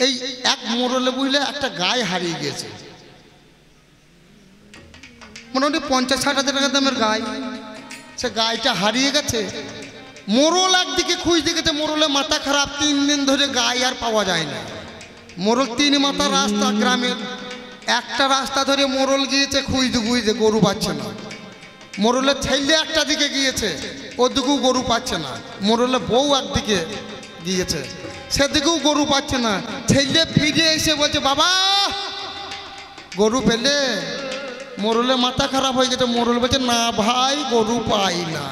এই এক মোড়লে বুঝলে একটা গায়ে হারিয়ে গিয়েছে, মোটামুটি 50-60 টাকা দামের গায়ে। সে গায়েটা হারিয়ে গেছে। মোড়ল একদিকে খুঁজতে গেছে, মোড়লে মাথা খারাপ, 3 দিন ধরে গায়ে আর পাওয়া যায় না। মোড়ল 3 মাথা রাস্তা, গ্রামের একটা রাস্তা ধরে মোড়ল গিয়েছে খুঁজতে, গরু পাচ্ছে না। মোড়লের ছেলে একটা দিকে গিয়েছে, ওদিকেও গরু পাচ্ছে না। মোড়লের বউ একদিকে গিয়েছে, সেদিকেও গরু পাচ্ছে না। ছেলে ফিরে এসে বলছে, বাবা গরু পেলে? মোড়লের মাথা খারাপ হয়ে গেছে। মোড়ল বলছে, না ভাই গরু পাই না।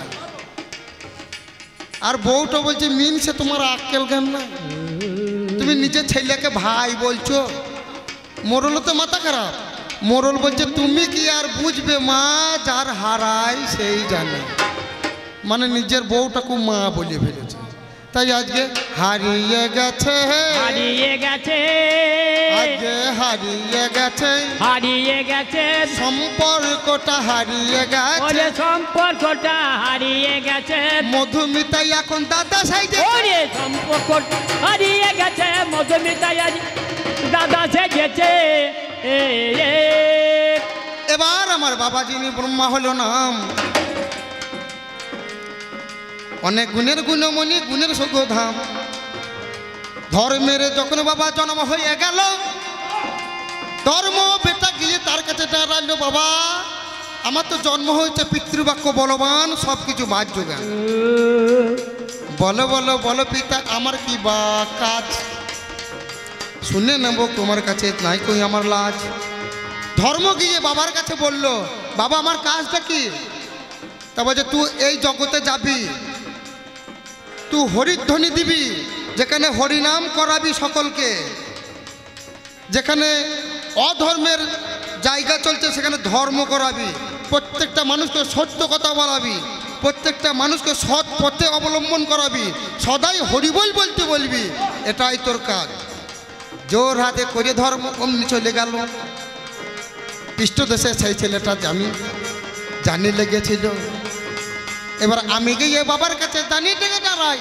আর বউটা বলছে, মিনসে তোমার আক্কেল কেন না? তুমি নিজের ছেলেকে ভাই বলছো? মোড়ল তো মাথা খারাপ। মোড়ল বলছে, তুমি কি আর বুঝবে মা, যার হারায় সেই জানে। মানে নিজের বউটাকে মা বলে ফেলেছে। তাই আজকে হারিয়ে গেছে, হারিয়ে গেছে, আজকে হারিয়ে গেছে, হারিয়ে গেছে সম্পর্কটা হারিয়ে গেছে, ওরে সম্পর্কটা হারিয়ে গেছে। মধুমিতাই এখন দাদা সাইজে, ওরে সম্পর্ক হারিয়ে গেছে, মধুমিতাই দাদা সেজেছে। এবার আমার বাবা যিনি ব্রহ্মা হলো নাম, অনেক গুণের গুণমণি, গুণের সুগধাম। ধর্মের যখন বাবা জন্ম হয়ে গেল, ধর্ম বেটা গিয়ে তার কাছে দাঁড়ালো, বাবা আমার তো জন্ম হয়েছে পিতৃবাক্য বলবান, সব কিছু বাদ যোগান। বলো বলো বলো পিতা, আমার কি বা কাজ? শুনে নেব তোমার কাছে, নাই কই আমার লাজ। ধর্ম গিয়ে বাবার কাছে বলল, বাবা আমার কাজটা কি? তা বলছে, তুই এই জগতে যাবি, তুই হরিধ্বনি দিবি, যেখানে হরিনাম করাবি সকলকে, যেখানে অধর্মের জায়গা চলছে সেখানে ধর্ম করাবি, প্রত্যেকটা মানুষকে সত্য কথা বলাবি, প্রত্যেকটা মানুষকে সৎ পথে অবলম্বন করাবি, সদাই হরিবল বলতে বলবি, এটাই তোর কাজ। জোর হাতে করে ধর্ম অমনি চলে গেল। পৃষ্ঠদেশে সেই ছেলেটা জানি লেগেছিল। এবার আমি গিয়ে বাবার কাছে জানি ডেকে দাঁড়াই।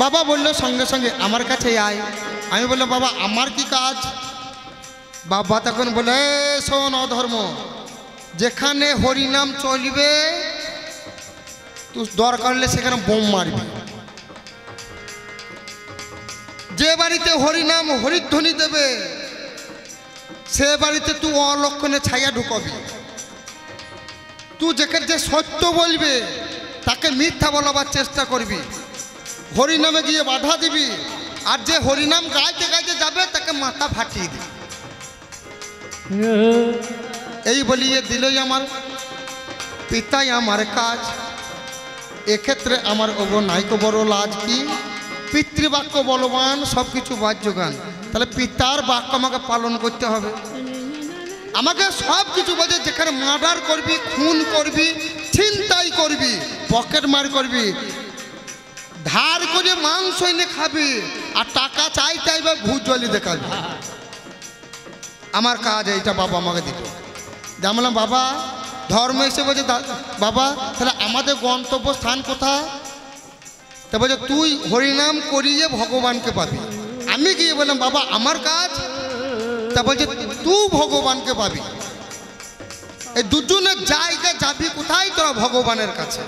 বাবা বললো সঙ্গে সঙ্গে আমার কাছে আয়। আমি বললাম, বাবা আমার কি কাজ? বাবা তখন বলে, শোন অধর্ম, যেখানে হরিনাম চলবে তুই দরকার হলে সেখানে বোম মারবি, যে বাড়িতে হরিনাম হরিধ্বনি দেবে সে বাড়িতে তুই অলক্ষণে ছায়া ঢুকবি, তুই যেখানে যে সত্য বলবে তাকে মিথ্যা বলাবার চেষ্টা করবি, হরিনামে গিয়ে বাধা দিবি, আর যে হরিনাম গাইতে গাইতে যাবে তাকে মাথা ফাটিয়ে দিবি। এই বলিয়ে দিলই আমার পিতাই আমার কাজ। এক্ষেত্রে আমার ওগো নাইকো বড় লাজ কি? পিতৃবাক্য বলবান, সব কিছু বাদ যোগান। তাহলে পিতার বাক্য আমাকে পালন করতে হবে। আমাকে সব কিছু বলছে, যেখানে মার্ডার করবি, খুন করবি, ছিনতাই করবি, পকেট মার করবি, ধার করে মাংস এনে খাবি, আর টাকা চাইবে ভূজলি দেখাবি, আমার কাজ এইটা বাবা আমাকে দিল। জানলাম বাবা ধর্ম এসে বলছে, বাবা তাহলে আমাদের গন্তব্য স্থান কোথায়? তা বলছে, তুই হরিনাম করিয়ে ভগবানকে পাবি। আমি গিয়ে বললাম, বাবা আমার কাজ? তা বলছে, তুই ভগবানকে পাবি। এই দুজনের জায়গা যাবি কোথায়? তোরা ভগবানের কাছে।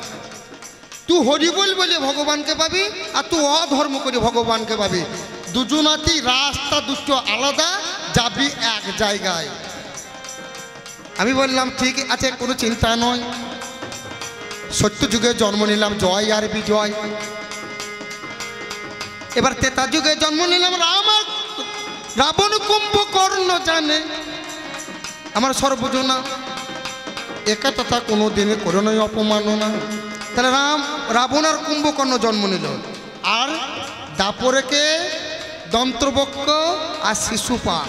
তুই হরিবল বলে ভগবানকে পাবি, আর তুই অধর্ম করে ভগবানকে পাবি। দুজনাতেই রাস্তা দুটো আলাদা, যাবি এক জায়গায়। আমি বললাম, ঠিক আছে, কোনো চিন্তা নয়। সত্য যুগে জন্ম নিলাম, জয় আর বিজয়। এবার তেতা যুগে জন্ম নিলাম, রাবণ কুম্ভকর্ণ জানে আমার সর্বজনা, একা তথা কোনো দিনে করে নয় অপমাননা। তাহলে রাবণ আর কুম্ভকর্ণ জন্ম নিল, আর দাপরেকে দন্ত্রবক্ষ আর শিশুপাল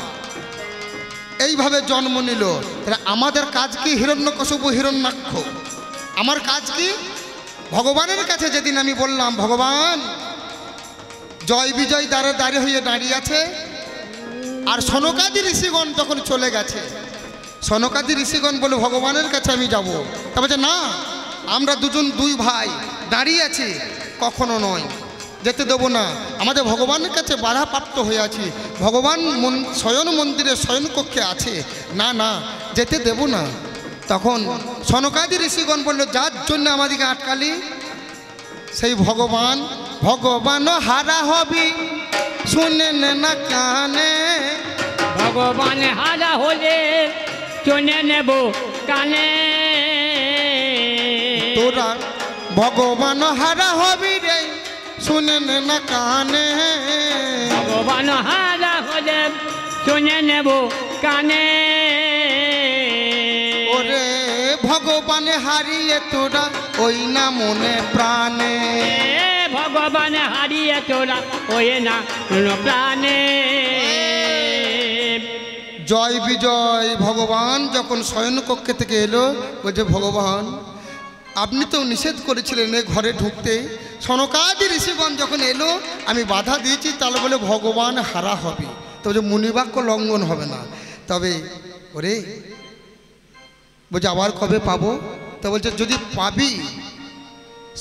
এইভাবে জন্ম নিল। তাহলে আমাদের কাজ কি? হিরণ্যকশিপু হিরণ্যাক্ষ। আমার কাজ কি? ভগবানের কাছে যেদিন আমি বললাম, ভগবান জয় বিজয় দ্বারে দাঁড়িয়ে হয়ে দাঁড়িয়ে আছে, আর সনকাদি ঋষিগণ যখন চলে গেছে, সনকাদি ঋষিগণ বলে ভগবানের কাছে আমি যাব। তা বলছে, না আমরা দুজন দুই ভাই দাঁড়িয়ে আছি, কখনো নয়। যেতে দেবো না, আমাদের ভগবানের কাছে বাধা প্রাপ্ত হয়ে আছি, ভগবান শয়ন মন্দিরে শয়ন কক্ষে আছে, না না যেতে দেব না। তখন সনকাদি ঋষিগণ বলল, যার জন্য আমাদেরকে আটকালি সেই ভগবান, ভগবান হারা হবি শুনে না কানে, ভগবান হারা হলে শুনে নেব কানে, তোরা ভগবান হারা হবি রে শুনে না কানে, ভগবান হারা হলে শুনে নেব কানে, ওরে ভগবান হারিয়ে তোরা ওই না মনে প্রাণে, ভগবান হারিয়ে তোরা ওই না প্রাণে। জয় বিজয় ভগবান যখন শয়নকক্ষে থেকে এলো, বলছে ভগবান আপনি তো নিষেধ করেছিলেন এ ঘরে ঢুকতে, সনকাদি ঋষিগণ যখন এলো আমি বাধা দিয়েছি, তাহলে বলে ভগবান হারা হবে, তবে যে মুনিবাক্য লঙ্ঘন হবে না। তবে ওরে বলছে আবার কবে পাবো? তা বলছে যদি পাবি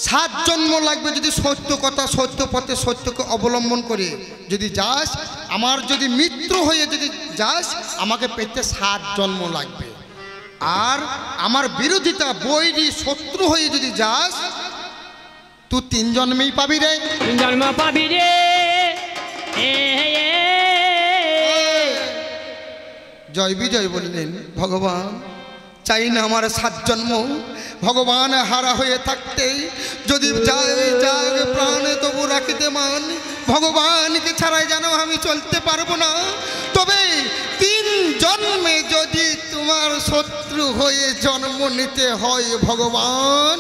7 জন্ম লাগবে, যদি সত্য কথা সত্য পথে সত্যকে অবলম্বন করে যদি যাস, আমার যদি মিত্র হয়ে যদি যাস আমাকে পেতে 7 জন্ম লাগবে, আর আমার বিরোধিতা বৈরী শত্রু হয়ে যদি যাস তুই 3 জন্মেই পাবি রে, 3 জন্ম পাবি রে। জয় বিজয় বললেন ভগবান চাই না আমার 7 জন্ম, ভগবান হারা হয়ে থাকতে যদি যাগ প্রাণে তবু রাখিতে মান, ভগবানকে ছাড়াই যেন আমি চলতে পারবো না, তবে 3 জন্মে যদি তোমার শত্রু হয়ে জন্ম নিতে হয় ভগবান,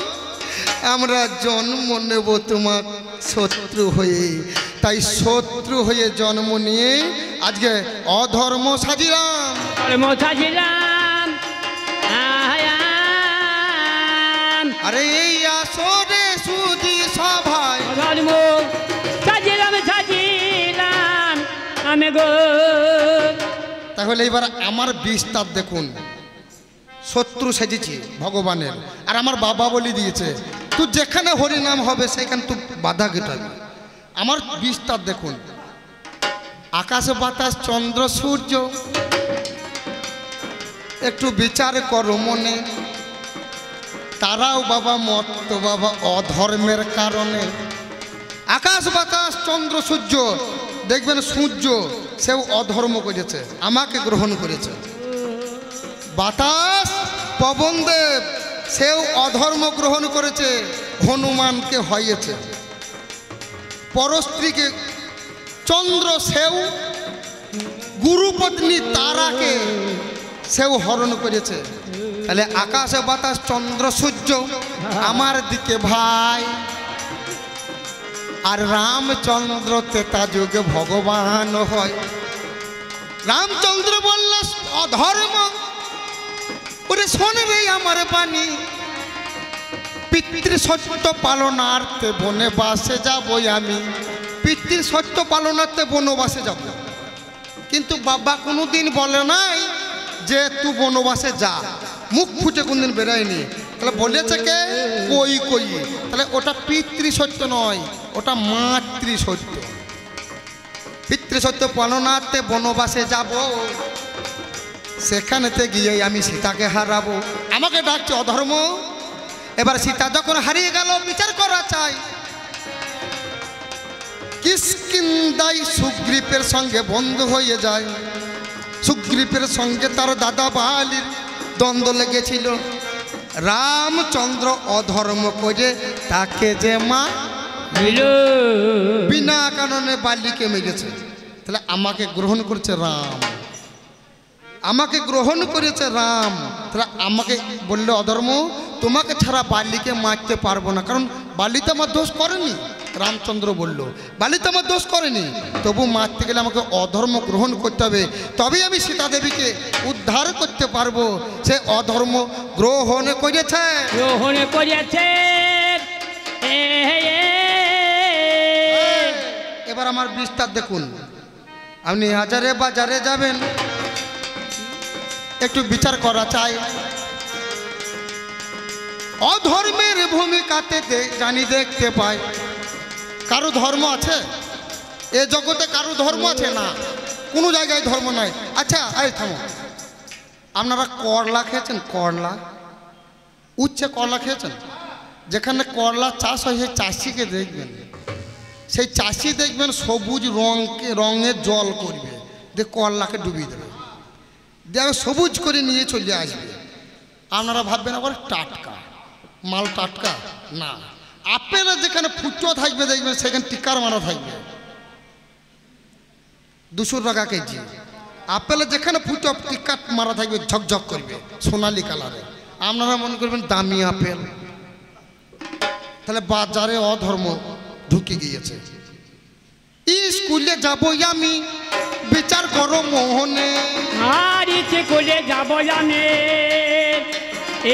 আমরা জন্ম নেব তোমার শত্রু হয়ে, তাই শত্রু হয়ে জন্ম নিয়ে আজকে অধর্ম সাজিলাম, ধর্ম সাজিলাম। আরে এই আসরে সুধি সভায় ধর্ম সাজিলাম সাজিলাম আমি গো। তাহলে এবার আমার বিস্তার দেখুন, শত্রু সেজেছি ভগবানের, আর আমার বাবা বলি দিয়েছে তুই যেখানে হরিনাম হবে সেখানে তুই বাধা ঘটাবি। আমার বিস্তার দেখুন, আকাশ বাতাস চন্দ্র সূর্য, একটু বিচার করো মনে, তারাও বাবা মত্ত বাবা অধর্মের কারণে। আকাশ বাতাস চন্দ্র সূর্য, দেখবেন সূর্য সেও অধর্ম করেছে, আমাকে গ্রহণ করেছে। বাতাস পবনদেব সেও অধর্ম গ্রহণ করেছে, হনুমানকে হয়েছে। পরস্ত্রীকে চন্দ্র সেও গুরুপত্নী তারাকে সেও হরণ করেছে। তাহলে আকাশে বাতাস চন্দ্র সূর্য আমার দিকে ভাই, আর রামচন্দ্র তেতা যুগে ভগবান হয়। রামচন্দ্র বলল অধর্ম, ওরে শোন রে আমার বাণী, পিতৃ সত্য পালনার্থে বনবাসে যাবই আমি, পিতৃ সত্য পালনার্থে বনবাসে যাব, কিন্তু বাবা কোনোদিন বলে নাই যে তুই বনবাসে যা, মুখ ফুটে কোনদিন বেরোয়নি। তাহলে বলেছে কে? কই কই, তাহলে ওটা পিতৃ সত্য নয়, ওটা মাতৃ সত্য। পিতৃ সত্য পালনার্থে বনবাসে যাব, সেখানেতে গিয়ে আমি সীতাকে হারাবো, আমাকে ডাকছে অধর্ম। এবার সীতা যখন হারিয়ে গেল বিচার করা চাই, কিষ্কিন্ধাই সুগ্রীবের সঙ্গে বন্ধু হয়ে যায়। সুগ্রীবের সঙ্গে তার দাদা বালির দ্বন্দ্ব লেগেছিল, রামচন্দ্র অধর্ম করে তাকে যে মা বিনা কারণে বালিকে মেরেছে। তাহলে আমাকে গ্রহণ করেছে রাম, আমাকে গ্রহণ করেছে রাম, তাহলে আমাকে বললে অধর্ম, তোমাকে ছাড়া বালিকে মারতে পারবো না, কারণ বালি তো আমার দোষ করেনি। রামচন্দ্র বলল বালি তো আমার দোষ করেনি, তবু মারতে গেলে আমাকে অধর্ম গ্রহণ করতে হবে, তবেই আমি সীতা দেবীকে উদ্ধার করতে পারবো। সে অধর্ম গ্রহণ করেছে, গ্রহণ করেছে। এবার আমার বিস্তার দেখুন, আপনি হাজারে বাজারে যাবেন, একটু বিচার করা চাই। অধর্মের ভূমিকাতে জানি দেখতে পাই, কারো ধর্ম আছে? এ জগতে কারো ধর্ম আছে? না, কোনো জায়গায় ধর্ম নাই। আচ্ছা এই থামো, আপনারা করলা খেয়েছেন? করলা, উচ্ছে করলা খেয়েছেন? যেখানে করলা চাষ হয় সেই চাষিকে দেখবেন, সেই চাষি দেখবেন সবুজ রঙের জল করবে, দিয়ে করলাকে ডুবিয়ে দেবে, দিয়ে সবুজ করে নিয়ে চলে আসবে। আপনারা ভাববেন আবার টাটকা মাল, টাটকা না। আপেলের যেখানে ফুটো থাকবে দেখবেন সেখানে টিকার মারা থাকবে, 200 টাকা কেজি। আপেলের যেখানে ফুটো টিকা মারা থাকবে, ঝকঝক করবে সোনালি কালারে। আপনারা মনে করবেন দামি আপেল। তাহলে বাজারে অধর্ম ঢুকে গিয়েছে। স্কুলে যাবো আমি, বিচার করো মোহনে। আর স্কুলে যাব আমি,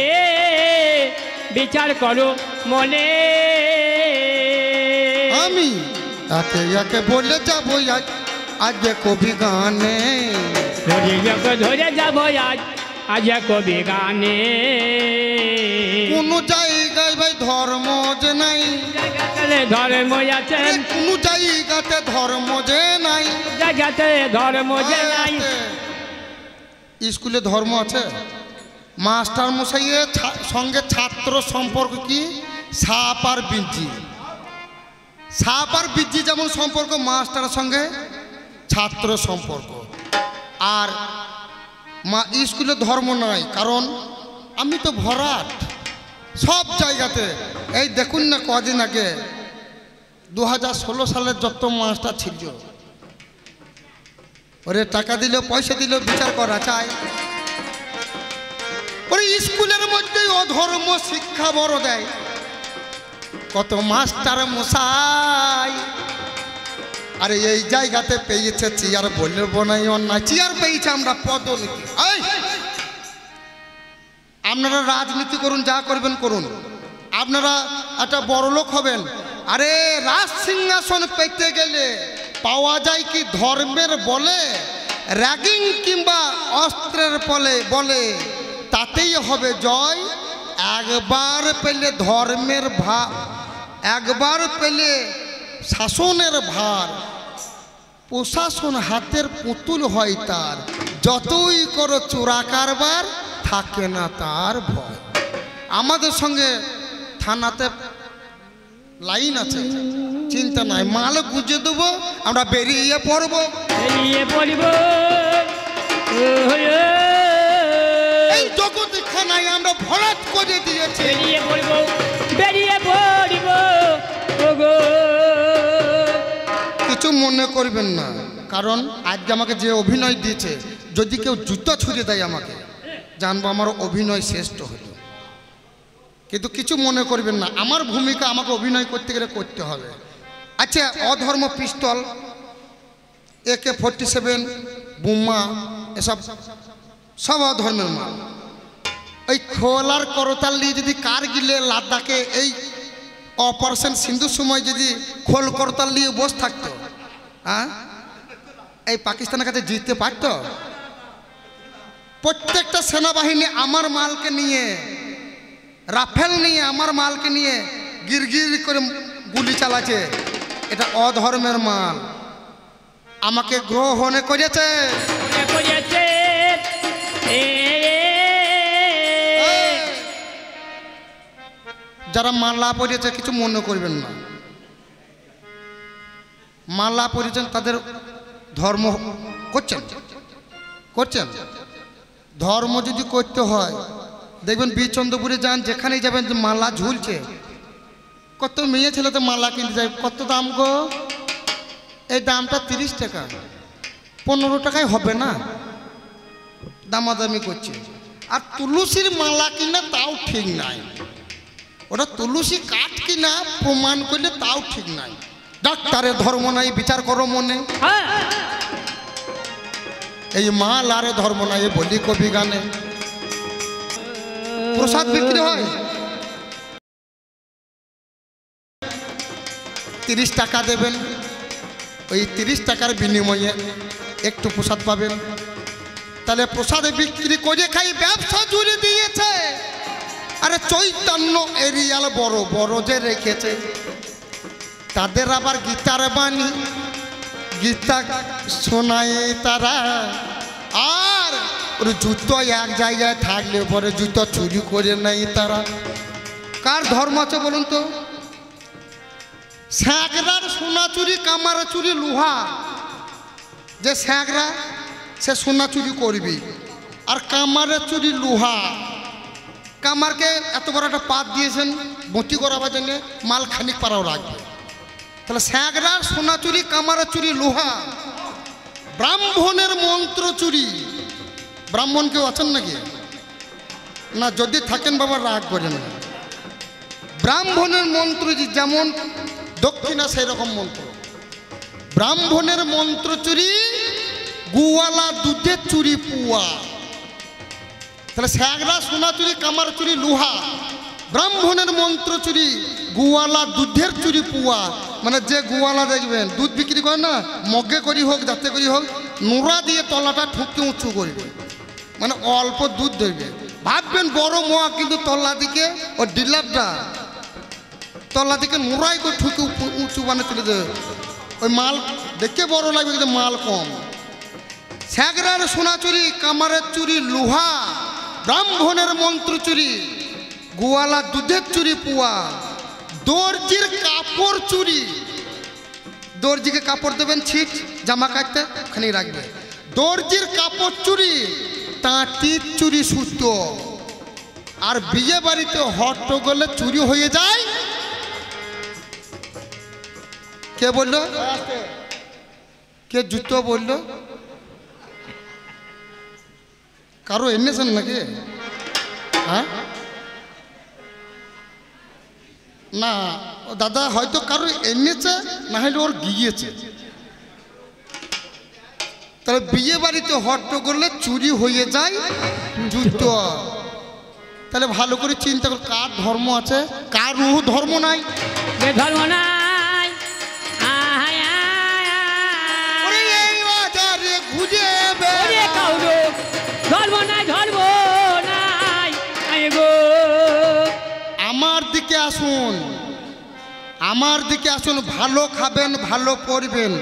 এ বিচার করো মনে। আমি একে একে বলে যাবো আজ কবি গানে। ধরে যাব আজ কবি গানে। কোন জায়গায় ভাই ধর্ম যে নাই, ধর্ম আছে কোন জায়গাতে ধর্ম যে নাই, জায়গাতে ধর্ম যে নাই। স্কুলে ধর্ম আছে? মাস্টার মশাইয়ের সঙ্গে ছাত্র সম্পর্ক কি? সাপ আর বিজ্জি। সাপ আর বিজ্জি যেমন সম্পর্ক, মাস্টারের সঙ্গে ছাত্র সম্পর্ক। আর স্কুলে ধর্ম নাই, কারণ আমি তো ভরাট সব জায়গাতে। এই দেখুন না, কদিন আগে 2016 সালের যত মাস্টার ছিল, ওরে টাকা দিল, পয়সা দিল, বিচার করা চাই। ওরে স্কুলের মধ্যেই অধর্ম শিক্ষা বড় দেয়। কত মাস্টার মশাই আরে এই জায়গাতে পেয়েছে চেয়ার, বলবো না অন্যায়, চেয়ার পেয়েছে আমরা পদোন্নতি। আপনারা রাজনীতি করুন, যা করবেন করুন, আপনারা একটা বড় লোক হবেন। আরে রাজ সিংহাসন পেতে গেলে পাওয়া যায় কি ধর্মের বলে, র্যাগিং কিংবা অস্ত্রের বলে তাতেই হবে জয়। একবার পেলে ধর্মের ভার, একবার পেলে শাসনের ভার, প্রশাসন হাতের পুতুল হয় তার। যতই করো চোরা কারবার, থাকে না তার ভয়। আমাদের সঙ্গে থানাতে লাইন আছে, চিন্তা নাই, মাল গুঁজে দেবো, আমরা বেরিয়ে পড়বো। এই জগৎখানায় আমরা ভরাট করে দিয়েছি। কিছু মনে করবেন না, কারণ আজকে আমাকে যে অভিনয় দিয়েছে, যদি কেউ জুতো ছুঁড়ে দেয় আমাকে, জানবো আমার অভিনয় শ্রেষ্ঠ হলো। কিন্তু কিছু মনে করবেন না, আমার ভূমিকা আমাকে অভিনয় করতে গেলে করতে হবে। আচ্ছা, অধর্ম পিস্তল, AK-47, বোমা, এসব সব অধর্মের মাল। ওই খোলার করতাল নিয়ে যদি কারগিলে লাদাখে এই অপারেশন সিন্ধুর সময় যদি খোল করতাল নিয়ে বসে থাকতো, হ্যাঁ, এই পাকিস্তানের কাছে জিততে পারত? প্রত্যেকটা সেনাবাহিনী আমার মালকে নিয়ে, রাফেল নিয়ে, আমার মালকে নিয়ে গিরগির করে গুলি চালাচ্ছে। এটা অধর্মের মাল, আমাকে গ্রহণ করেছে। যারা মালা পরিয়েছে কিছু মনে করবেন না, মালা পরিয়েছেন তাদের ধর্ম করছেন করছেন। ধর্ম যদি করতে হয়, দেখবেন বীরচন্দ্রপুরে যান, যেখানেই যাবেন মালা ঝুলছে। কত মেয়ে ছেলেতে মালা কিনতে যায়, কত দাম গো? এই দামটা 30 টাকা, 15 টাকায় হবে না, দামাদামি করছে। আর তুলসীর মালা কিনা তাও ঠিক নাই, ওটা তুলসী কাঠ কিনা প্রমাণ করলে তাও ঠিক নাই। ডাক্তারের ধর্ম নাই, বিচার করো মনে। এই মাল আরে ধর্ম নাই, বলি কবি গানে। প্রসাদ বিক্রি হয়, 30 টাকা দেবেন, ওই 30 টাকার বিনিময়ে একটু প্রসাদ পাবেন। তাহলে প্রসাদে বিক্রি করে খাই, ব্যবসা জুড়ে দিয়েছে। আরে চৈতন্য এরিয়াল বড় বড় যে রেখেছে, তাদের আবার গীতার বাণী, গীতা শোনায় তারা। আর ওর জুতো এক জায়গায় থাকলে পরে জুতো চুরি করে নেয় তারা। কার ধর্ম আছে বলুন তো? স্যাঁকড়ার সোনা চুরি, কামার চুরি লোহা। যে স্যাঁকড়া সে সোনা চুরি করবি, আর কামারের চুরি লোহা। কামারকে এত বড় একটা পাত দিয়েছেন বটি করাবার জন্য, মাল খানিক পাড়াও রাখবে। তাহলে স্যাঁকড়ার সোনা চুরি, কামারের চুরি লোহা। ব্রাহ্মণের মন্ত্র চুরি। ব্রাহ্মণ কেউ আছেন নাকি? না, যদি থাকেন বাবা রাগ করেন না। ব্রাহ্মণের মন্ত্র যেমন দক্ষিণা সেই রকম মন্ত্র। ব্রাহ্মণের মন্ত্র চুরি, গুয়ালা দুধের চুরি পুয়া। তাহলে স্যাঁকড়া সোনা চুরি, কামার চুরি লোহা। ব্রাহ্মণের মন্ত্র চুরি, গুয়ালা দুধের চুরি পুয়া। মানে যে গুয়ালা দেখবেন দুধ বিক্রি করে না, মগে করি হোক যাতে করি হোক, নোড়া দিয়ে তলাটা ঠুকে উঁচু করবে, মানে অল্প দুধ দেবে। ভাববেন বড় মোয়া, কিন্তু তলা দিকে ও ডিলারটা তলা দিকে নোড়াই করে ঠুকে উঁচু মানে তুলে দেবে। ওই মাল দেখে বড় লাগবে কিন্তু মাল কম। স্যাঁকড়ার সোনা চুরি, কামারের চুরি লোহা। ব্রাহ্মণের মন্ত্র চুরি, গোয়ালা দুধের চুরি পুয়া। দর্জির কাপড় চুরি। দর্জিকে কাপড় দেবেন ছিট জামা কাটতে, ওখানেই রাখবে। দর্জির কাপড় চুরি, তাঁতির চুরি সুতো। আর বিয়ে বাড়িতে হট্টগোলে চুরি হয়ে যায়। কে বললো? কে জুতো বললো? কারো এনেছেন নাকি? হ্যাঁ না, ও দাদা হয়তো কারো এনেছে, না হলে ওর গিয়েছে। তাহলে বিয়ে বাড়িতে হট্টগোলে চুরি হয়ে যায় জুতো। তাহলে ভালো করে চিন্তা কর, কার ধর্ম আছে, কার ধর্ম নাই। যে ধর্ম নাই খুঁজে ধর্ম নাই, ধর্ম নাই গো। আমার দিকে আসুন, আমার দিকে আসুন। ভালো খাবেন, ভালো পড়বেন,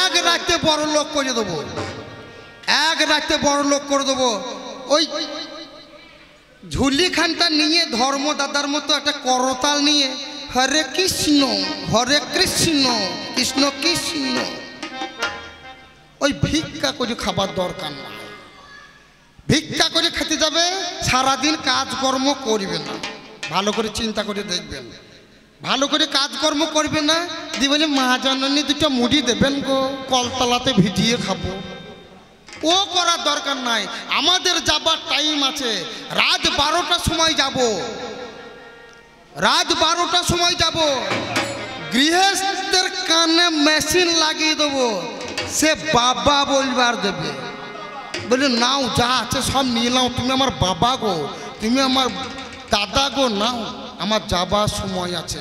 এক রাতে বড় লোক করে দেবো, এক রাতে বড় লোক করে দেবো। ওই ঝুলি খানটা নিয়ে ধর্মদাদার মতো একটা করতাল নিয়ে হরে কৃষ্ণ হরে কৃষ্ণ কৃষ্ণ কৃষ্ণ, ওই ভিক্ষা করে খাবার দরকার না। ভিক্ষা করে খেতে যাবে, সারাদিন কাজকর্ম করবে না। ভালো করে চিন্তা করে দেখবেন, ভালো করে কাজকর্ম করবে না। দিয়ে বলে মা জননী দুটো মুড়ি দেবেন গো, কলতলাতে ভিজিয়ে খাবো। ও করার দরকার নাই। আমাদের যাবার টাইম আছে, রাত 12টার সময় যাব, রাত 12টার সময় যাব। গৃহস্থের কানে মেশিন লাগিয়ে দেবো, সে বাবা বলবার দেবে। বলে নাও, যা আছে সব নিয়ে নাও, তুমি আমার বাবা গো, তুমি আমার দাদা গো, নাও, আমার যাবার সময় আছে।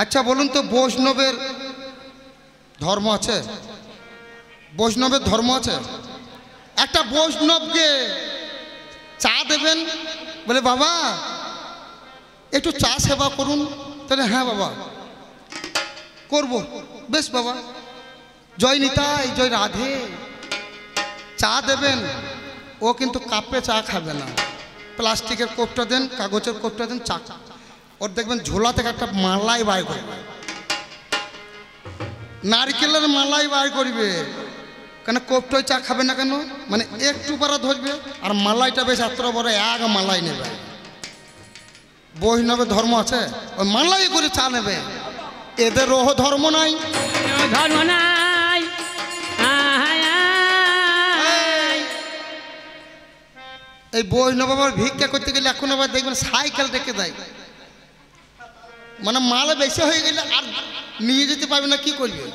আচ্ছা বলুন তো, বৈষ্ণবের ধর্ম আছে? বৈষ্ণবের ধর্ম আছে? একটা বৈষ্ণবকে চা দেবেন, বলে বাবা একটু চা সেবা করুন। তাহলে হ্যাঁ বাবা করব, বেশ বাবা, জয় নিতাই জয় রাধে। চা দেবেন, ও কিন্তু কাপে চা খাবে না, প্লাস্টিকের কোপটা দেন, কাগজের কোপটা দেন, চা। ওর দেখবেন ঝোলা থেকে একটা মালাই বার করবে, নারকেলের মালাই বার করবে। কেন কোপটায় চা খাবে না কেন? মানে একটু পারা ধরবে, আর মালাইটা বেশ এত বড় এক মালাই নেবে। বৈষ্ণবের ধর্ম আছে, ওই মালাই করে চা নেবে। এদের ওহ ধর্ম নাই, ধর্ম নাই। এই বৈষ্ণব আবার ভিক্ষা করতে গেলে এখন আবার দেখবেন সাইকেল রেখে দেয়, মানে মাল বেশি হয়ে গেলে আর নিয়ে যেতে পারবে না, কি করবে?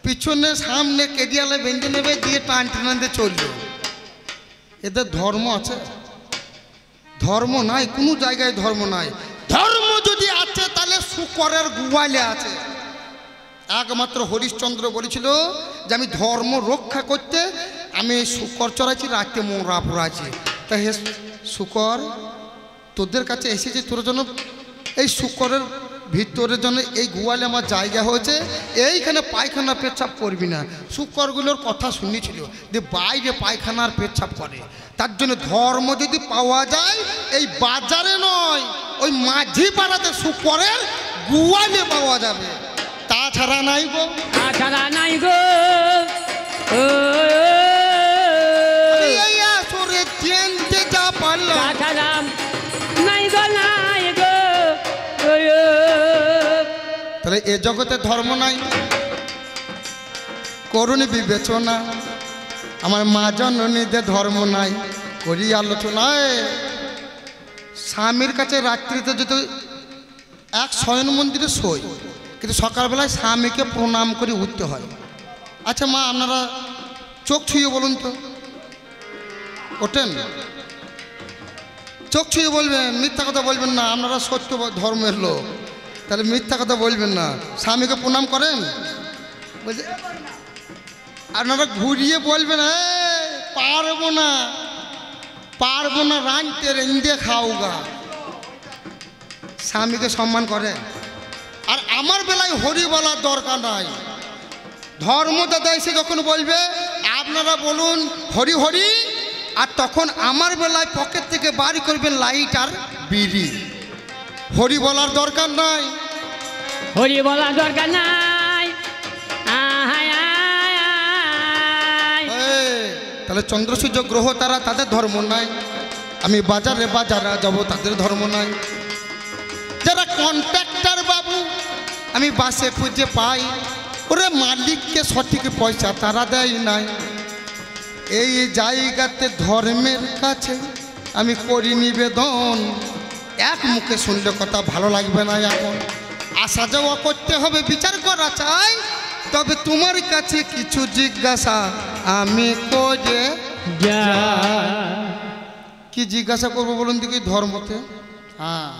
পিছনে সামনে কেডিয়ালে বেঁধে নেবে, দিয়ে টান টানতে চলবে। এদের ধর্ম আছে? ধর্ম নাই, কোনো জায়গায় ধর্ম নাই। ধর্ম যদি আছে তাহলে শুকরের গোয়ালে আছে। একমাত্র হরিশ্চন্দ্র বলেছিল যে আমি ধর্ম রক্ষা করতে আমি শুকর চড়াইছি, রাতে মোরা পড়াইছি। তা হে শুকর, তোদের কাছে এসেছে তোর জন্য এই শুকরের ভিতরের জন্য এই গোয়ালে আমার জায়গা হয়েছে, এইখানে পায়খানা পেচ্ছাপ করবি না। শুকরগুলোর কথা শুনেছিল যে বাইরে পায়খানার পেচ্ছাপ করে, তার জন্য ধর্ম যদি পাওয়া যায় এই বাজারে নয়, ওই মাঝি পাড়াতে শুকরের গোয়ালে পাওয়া যাবে, তাছাড়া নাই গো, তাছাড়া নাই গো। এই আসরে চেনতে যা পারলাম, তাছাড়া নাই গো, নাই গো। তাহলে এ জগতে ধর্ম নাই, করুন বিবেচনা। আমার মা জননীদের ধর্ম নাই, করি আলোচনায়। স্বামীর কাছে রাত্রিতে যদি এক শয়ন মন্দিরে শোয়, কিন্তু সকালবেলায় স্বামীকে প্রণাম করে উঠতে হয়। আচ্ছা মা, আপনারা চোখ ছুঁয়ে বলুন তো, ওঠেন, চোখ ছুঁয়ে বলবেন, মিথ্যা কথা বলবেন না, আপনারা সত্য ধর্মের লোক, তাহলে মিথ্যা কথা বলবেন না। স্বামীকে প্রণাম করেন? বলছে আপনারা ঘুরিয়ে বলবেন পারবো না, পারবো না, রাঁধতে রেঁধে খাওগা। স্বামীকে সম্মান করে। আর আমার বেলায় হরি বলার দরকার নাই। ধর্মদাদা এসে যখন বলবে আপনারা বলুন হরি হরি, আর তখন আমার বেলায় পকেট থেকে বাড়ি করবেন লাইট আর বিড়ি। হরি বলার দরকার নাই, হরি বলার দরকার নাই। তাহলে চন্দ্র সূর্য গ্রহ তারা, তাদের ধর্ম নাই। আমি বাজারে বাজারে যাব, তাদের ধর্ম নাই। যারা কন্ট্রাক্টর বাবু, আমি বাসে খুঁজে পাই, ওরে মালিককে সঠিক পয়সা তারা দেয় নাই। এই জায়গাতে ধর্মের কাছে আমি করি নিবেদন। এক মুখে শুনলে কথা ভালো লাগবে না, এখন আসা যাওয়া করতে হবে, বিচার করা চাই। তবে তোমার কাছে কিছু জিজ্ঞাসা আমি করে যা। কি জিজ্ঞাসা করবো বলুন দেখি ধর্মতে? হ্যাঁ,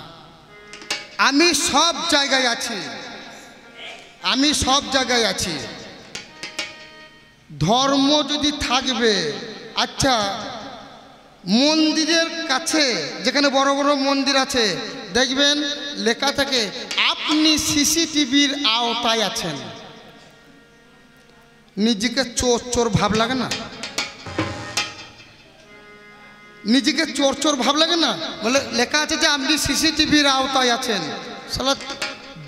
আমি সব জায়গায় আছি, আমি সব জায়গায় আছি। ধর্ম যদি থাকবে, আচ্ছা মন্দিরের কাছে যেখানে বড় বড় মন্দির আছে দেখবেন লেখা থাকে আপনি সিসিটিভির আওতায় আছেন। নিজেকে চোর চোর ভাব লাগে না? নিজেকে চোর চোর ভাব লাগে না? বলে লেখা আছে যে আপনি সিসিটিভির আওতায় আছেন। সালা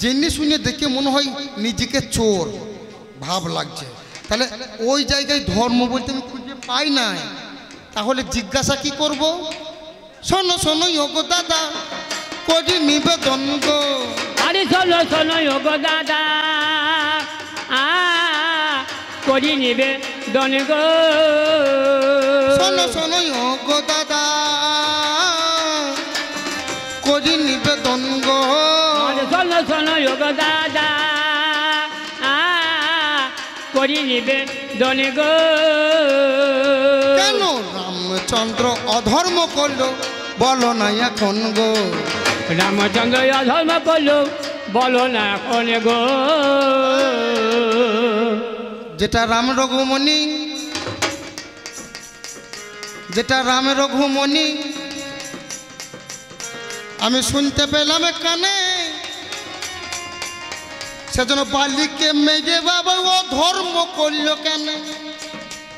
জেনে শুনে দেখে মনে হয় নিজেকে চোর ভাব লাগছে। তাহলে ওই জায়গায় ধর্ম বলতে আমি খুঁজে পাই নাই, তাহলে জিজ্ঞাসা কি করব? শোনো শোনো গো দাদা, করি নিবেদন গো। আরে শোনো শোনো গো দাদা, করি নিবেদন গো। শোনো শোনো গো দাদা, করি নিবেদন গো। আরে শোনো শোনো গো দাদা, করি নিবেদন গো। কেন রামচন্দ্র অধর্ম করলো বলো না এখন গো? রামচন্দ্র অধর্ম করলো বলো না এখন গো। যেটা রাম রঘুমণি, যেটা রাম রঘুমণি আমি শুনতে পেলাম কানে, সেজন্য বালিকে মেজে বাবা ও ধর্ম করলো কেন?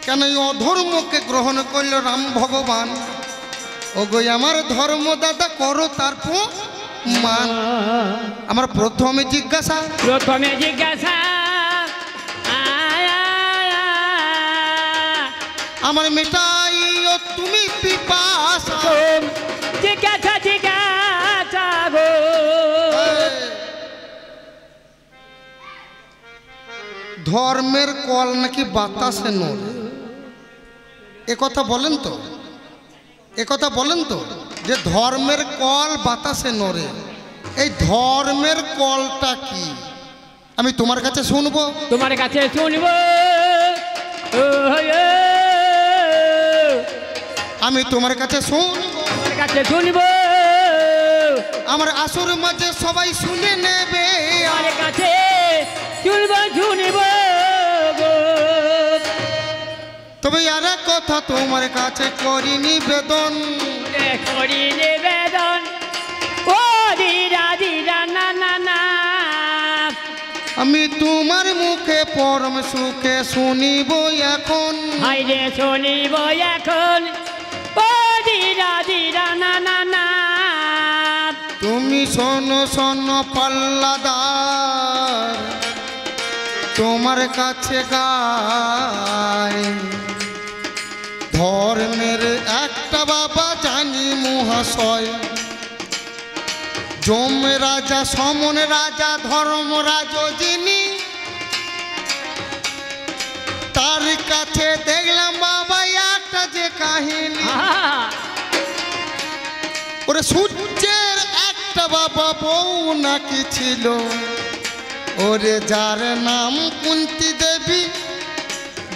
কেন এই অধর্মকে গ্রহণ করলো রাম ভগবান? ও গো আমার ধর্ম দাদা করো তারপর মান। আমার প্রথমে জিজ্ঞাসা, প্রথমে জিজ্ঞাসা, আমার মেটাই ও তুমি পিপাসা। জিজ্ঞাসা জিজ্ঞাসা গো। ধর্মের কল নাকি বাতাসে নড়ে, এ কথা বলেন তো? এ কথা বলেন তো যে ধর্মের কল বাতাসে নড়ে? এই ধর্মের কলটা কি আমি তোমার কাছে শুনবো? তোমার কাছে শুনবো, আমি তোমার কাছে শুনবো, তোমার কাছে শুনবো। আমার আসর মাঝে সবাই শুনে নেবে, তোমার কাছে শুনবো শুনবো গো। তবে আর কথা তোমার কাছে করি নিবেদন, করি নিবেদন। ও দিরা দিরা না না না। আমি তোমার মুখে পরম সুখে শুনিব এখন। হাইরে শুনিব এখন ও দিরা দিরা না না না। তুমি শোনো শোনো পাল্লাদার, তোমার কাছে গাই ধর্মের একটা বাবা জানি মহাশয়, যম রাজা সমন রাজা ধর্মরাজ যিনি, তার কাছে দেখলাম বাবা একটা যে কাহিনী। ওরে সূর্যের একটা বাবা বউ নাকি ছিল, ওরে যার নাম কুন্তি দেবী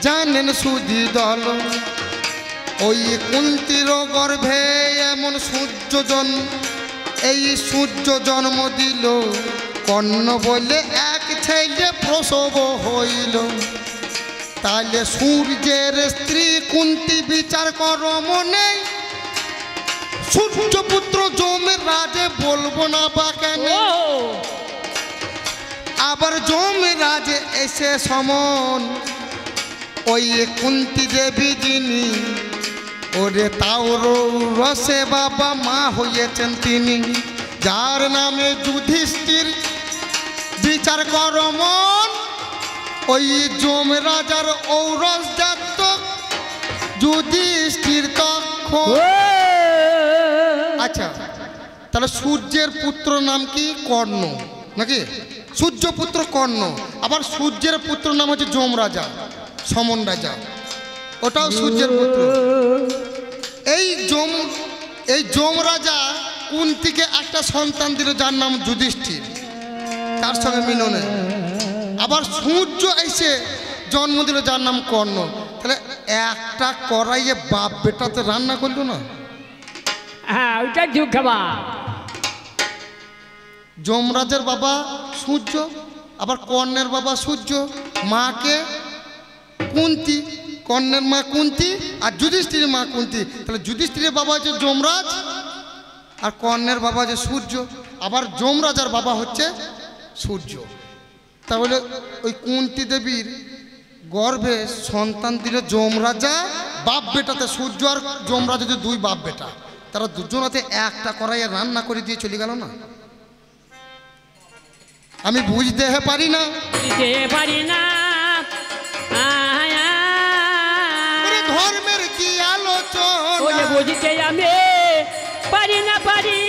জানেন সুধি দল। ওই কুন্তির গর্ভে এমন সূর্যজন, এই সূর্য জন্ম দিল কর্ণ বলে এক ছেলে প্রসব হইল। তাহলে সূর্যের স্ত্রী কুন্তি বিচার করো মনে, সূর্যপুত্র যমের রাজে বলবো না বা কেন। আবার যমের রাজে এসে সমন ওই কুন্তি দেবী যিনি, ওরে তাওর রসে বাবা মা হয়েছেন তিনি, যার নামে যুধিষ্ঠির বিচার কর মন। ওই যম রাজার ঔরস জাত যুধিষ্ঠির তখন। আচ্ছা, তাহলে সূর্যের পুত্র নাম কি? কর্ণ নাকি? সূর্যপুত্র কর্ণ। আবার সূর্যের পুত্র নাম হচ্ছে যম রাজা, সমন রাজা, ওটাও সূর্যের পুত্র। এই যম রাজা কুন্তিকে একটা সন্তান দিল যার নাম যুধিষ্ঠির, তার সঙ্গে মিলনে। আবার সূর্য এসে জন্ম দিল যার নাম কর্ণ। তাহলে একটা কড়াইয়ে বাপ বেটাতে রান্না করলো না? হ্যাঁ, ওইটা দুঃখ খাবা। যমরাজের বাবা সূর্য, আবার কর্ণের বাবা সূর্য, মাকে কুন্তি, কর্ণের মা কুন্তি আর যুধিষ্ঠিরের মা কুন্তি। তাহলে যুধিষ্ঠিরের বাবা হচ্ছে যমরাজ আর কর্ণের বাবা হচ্ছে সূর্য, আবার যমরাজার বাবা হচ্ছে সূর্য। তাহলে ওই কুন্তি দেবীর গর্ভে সন্তান দিল যমরাজা, বাপ বেটাতে সূর্য আর যমরাজা যে দুই বাপ বেটা, তারা দুজনাতে একটা কড়াইয়ে রান্না করে দিয়ে চলে গেল না? আমি বুঝতে পারি না, পারি না। ধর্মের কি আলোচনা বুঝতে আমি পারি না, পারি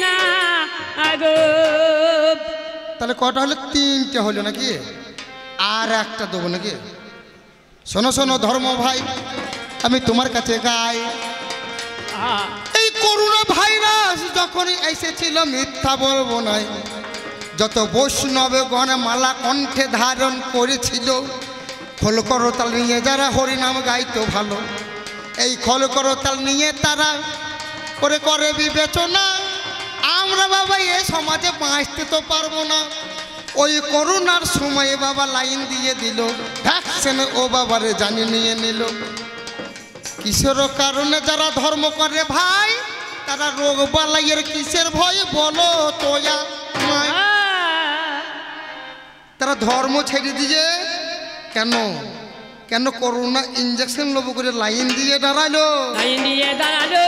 না আগো। তাহলে কটা হলো? তিনটে হলো নাকি? আর একটা দেবো নাকি? শোনো শোনো ধর্ম ভাই, আমি তোমার কাছে গাই। এই করোনা ভাইরাস যখন এসেছিল মিথ্যা বলবো নাই, যত বৈষ্ণবগণ মালা কণ্ঠে ধারণ করেছিল, খোলকরতাল নিয়ে যারা হরিনাম গাইতো ভালো, এই খোলকরতাল নিয়ে তারা করে বিবেচনা, আমরা বাবা এ সমাজে বাঁচতে তো পারবো না। ওই করোনার সময়ে বাবা লাইন দিয়ে দিল, ভ্যাকসিন ও বাবারে জানি নিয়ে নিল। কিসের কারণে যারা ধর্ম করে ভাই, তারা রোগ বালাইয়ের কিসের ভয় বলো তোয়া? তারা ধর্ম ছেড়ে দিয়ে কেন কেন করোনা ইঞ্জেকশন লোভ করে লাইন দিয়ে দাঁড়ালো, লাইন দিয়ে দাঁড়ালো।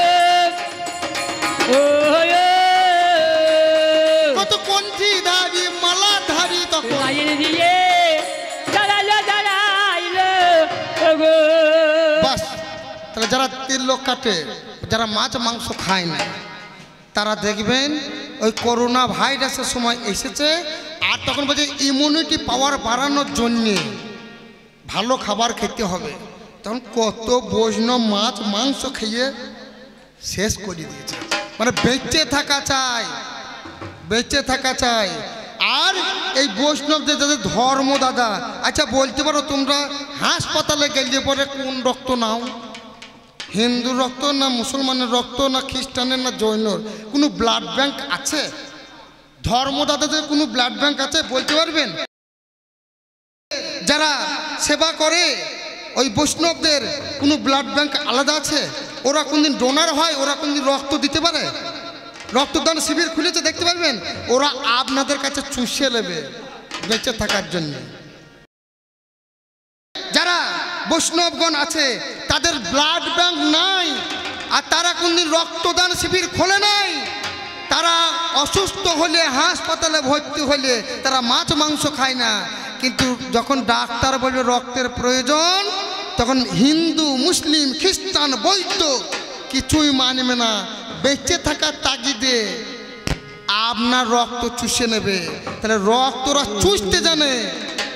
কত কণ্ঠী ধারী মালা ধারী তখন লাইন দিয়ে দাঁড়ালো, দাঁড়াইলো। বাস। তাহলে যারা তিলক কাটে, যারা মাছ মাংস খায় না, তারা দেখবেন ওই করোনা ভাইরাসের সময় এসেছে, আর তখন বলছে ইমিউনিটি পাওয়ার বাড়ানোর জন্যে ভালো খাবার খেতে হবে। তখন কত বৈষ্ণব মাছ মাংস খেয়ে শেষ করে দিয়েছে। মানে বেঁচে থাকা চাই, বেঁচে থাকা চাই। আর এই বৈষ্ণবদের যাদের ধর্ম দাদা, আচ্ছা বলতে পারো তোমরা হাসপাতালে গেলে পরে কোন রক্ত নাও? হিন্দু রক্ত না মুসলমানের রক্ত না খ্রিস্টানের না জৈনর? কোনো ব্লাড ব্যাংক আছে? ধর্মদাতাদের কোনো ব্লাড ব্যাংক আছে বলতে পারবেন? যারা সেবা করে ওই বৈষ্ণবদের কোনো ব্লাড ব্যাংক আলাদা আছে? ওরা কোনদিন ডোনার হয়? ওরা কোনদিন রক্ত দিতে পারে? রক্তদান শিবির খুলেছে দেখতে পারবেন। ওরা আপনাদের কাছে চুষে নেবে, বেঁচে থাকার জন্য। যারা বৈষ্ণবগণ আছে তাদের ব্লাড ব্যাংক নাই, আর তারা কোনদিন রক্তদান শিবির খোলে নাই। তারা অসুস্থ হলে হাসপাতালে ভর্তি হলে তারা মাছ মাংস খায় না, কিন্তু যখন ডাক্তার বলবে রক্তের প্রয়োজন তখন হিন্দু মুসলিম খ্রিস্টান বৌদ্ধ কিছুই মানবে না, বেঁচে থাকার তাগিদে আপনার রক্ত চুষে নেবে। তাহলে রক্তরা চুষতে জানে,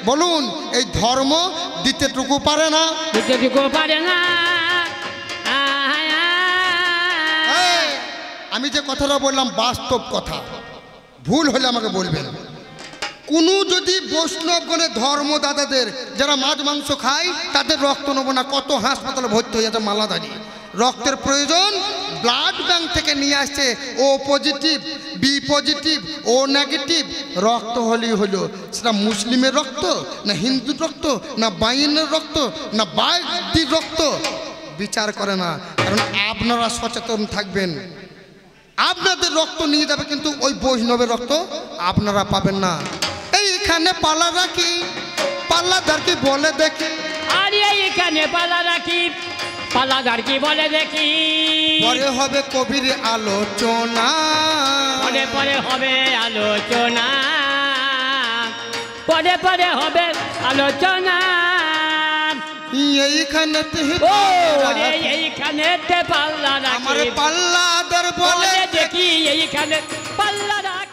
বলুন এই ধর্ম দিতেটুকু পারে না? দিতেটুকু পারে না। আমি যে কথাটা বললাম বাস্তব কথা, ভুল হলে আমাকে বলবেন। কোনো যদি বৈষ্ণবগণের ধর্মদাদাদের যারা মাছ মাংস খায় তাদের রক্ত নেব না, কত হাসপাতালে ভর্তি হয়ে যাচ্ছে মালা দাঁড়িয়ে। রক্তের প্রয়োজন ব্লাড ব্যাংক থেকে নিয়ে আসছে, ও পজিটিভ বি পজিটিভ ও নেগেটিভ রক্ত হলেই হলো। সেটা মুসলিমের রক্ত না হিন্দুর রক্ত না বাইনের রক্ত না বাইদির রক্ত বিচার করে না। কারণ আপনারা সচেতন থাকবেন, আপনাদের রক্ত নিয়ে যাবে কিন্তু ওই বৈষ্ণবের রক্ত আপনারা পাবেন না। এইখানে পাল্লা রাখি, পাল্লাদার কি বলে দেখি, আরে এইখানে পাল্লা রাখি, পাল্লাদার কি বলে দেখি। পরে হবে কবির আলোচনা, পরে পরে হবে আলোচনা, পরে পরে হবে আলোচনা। এইখানে এইখানে পাল্লা রাখি, আমার পাল্লাদার বলে দেখি এইখানে পাল্লা রাখি।